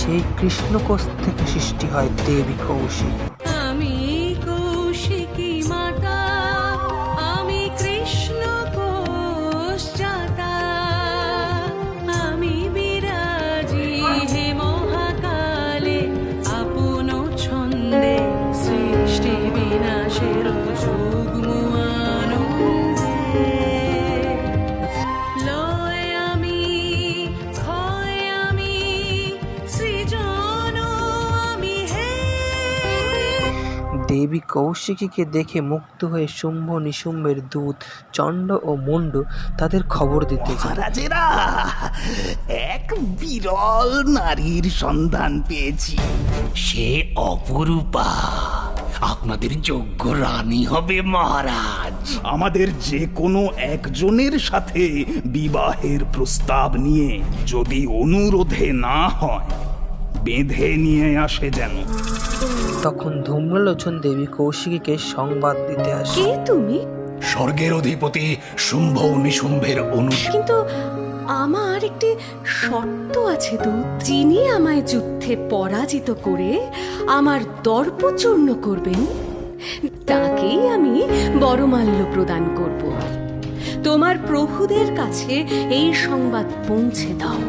সেই কৃষ্ণকোষ থেকে সৃষ্টি হয় দেবী কৌশিক। আমি কৌশিকী মাতা, আমি কৃষ্ণ কোষ জাতা, আমি বিরাজি হে মহাকালে আপন ছন্দে, সৃষ্টি বিনাশের যুগ্ম আনন্দে। লয় আমি, ক্ষয় আমি, সৃজন আমি হে। দেবী কৌশিকীকে দেখে মুগ্ধ হয়ে শুম্ভ নিশুম্ভের দূত চণ্ড ও মুণ্ড তাদের খবর দিতে যায়। মহারাজেরা, এক বিরল নারীর সন্ধান পেয়েছি। সে অপরূপা, আপনাদের যোগ্য রানী হবে মহারাজ। আমাদের যে কোনো একজনের সাথে বিবাহের প্রস্তাব নিয়ে যদি অনুরোধে না হয়, বেঁধে নিয়ে আসে যেন। তখন ধূম্রলোচন দেবী কৌশিকীকে সংবাদ দিতে আসে। কে তুমি? স্বর্গের অধিপতি শুম্ভ নিশুম্ভের কিন্তু আমার একটি শর্ত আছে তো, যিনি আমায় যুদ্ধে পরাজিত করে আমার দর্পচূর্ণ করবেন, তাকেই আমি বরমাল্য প্রদান করব। তোমার প্রভুদের কাছে এই সংবাদ পৌঁছে দাও।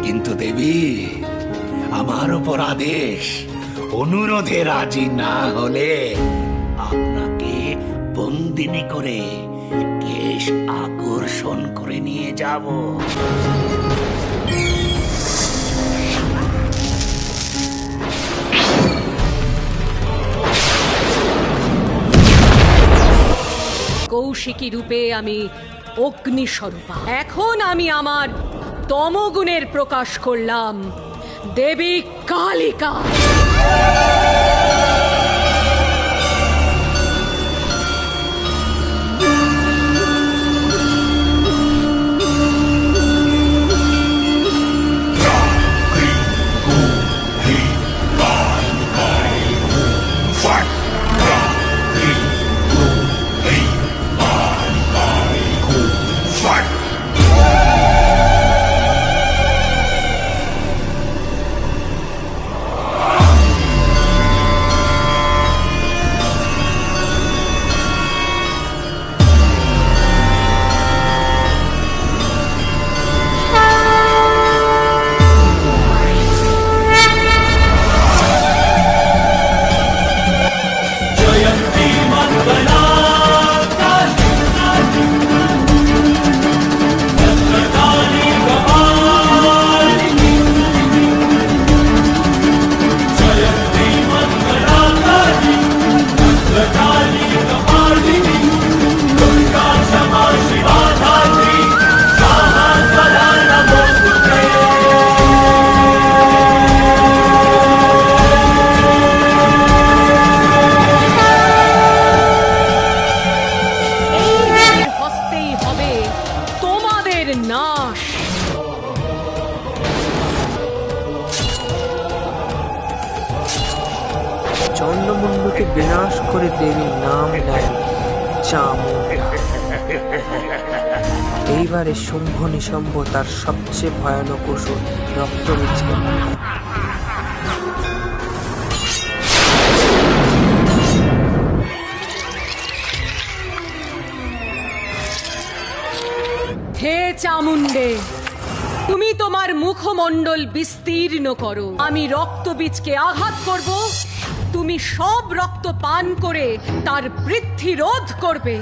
কিন্তু দেবী, আমার উপর আদেশ, অনুরোধে রাজি না হলে আপনাকে বন্দিনী করে কেশ আকর্ষণ করে নিয়ে যাব। কৌশিকী রূপে আমি অগ্নিস্বরূপা। এখন আমি আমার তমগুণের প্রকাশ করলাম, দেবী কালিকা। নাশ। চন্দ্রমুণ্ডকে বিনাশ করে দেবীর নাম নেয় চামুণ্ডা। এইবারে শুম্ভ নিশুম্ভ তার সবচেয়ে ভয়ানক অসুর রক্তবীজকে মারে। হে চামুণ্ডে, তুমি তোমার মুখমণ্ডল বিস্তীর্ণ করো, আমি রক্তবীজকে আঘাত করব, তুমি সব রক্ত পান করে তার বৃদ্ধি রোধ করবে।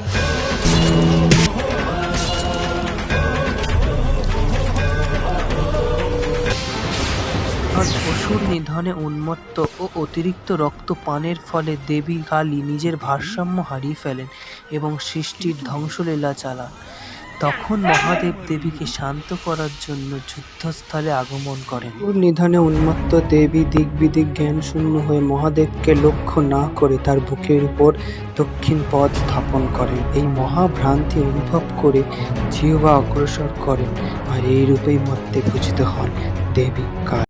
অসুর নিধনে উন্মত্ত ও অতিরিক্ত রক্ত পানের ফলে দেবী কালী নিজের ভারসাম্য হারিয়ে ফেলেন এবং সৃষ্টির ধ্বংসলীলা চালান। তখন মহাদেব দেবীকে শান্ত করার জন্য যুদ্ধস্থলে আগমন করেন। নিধনে উন্মত্ত দেবী দিক বিদিক জ্ঞান শূন্য হয়ে মহাদেবকে লক্ষ্য না করে তার বুকের উপর দক্ষিণ পদ স্থাপন করেন। এই মহাভ্রান্তি অনুভব করে জিহ্বা অগ্রসর করেন, আর এই রূপেই মধ্যে পূজিত হন দেবী কালী।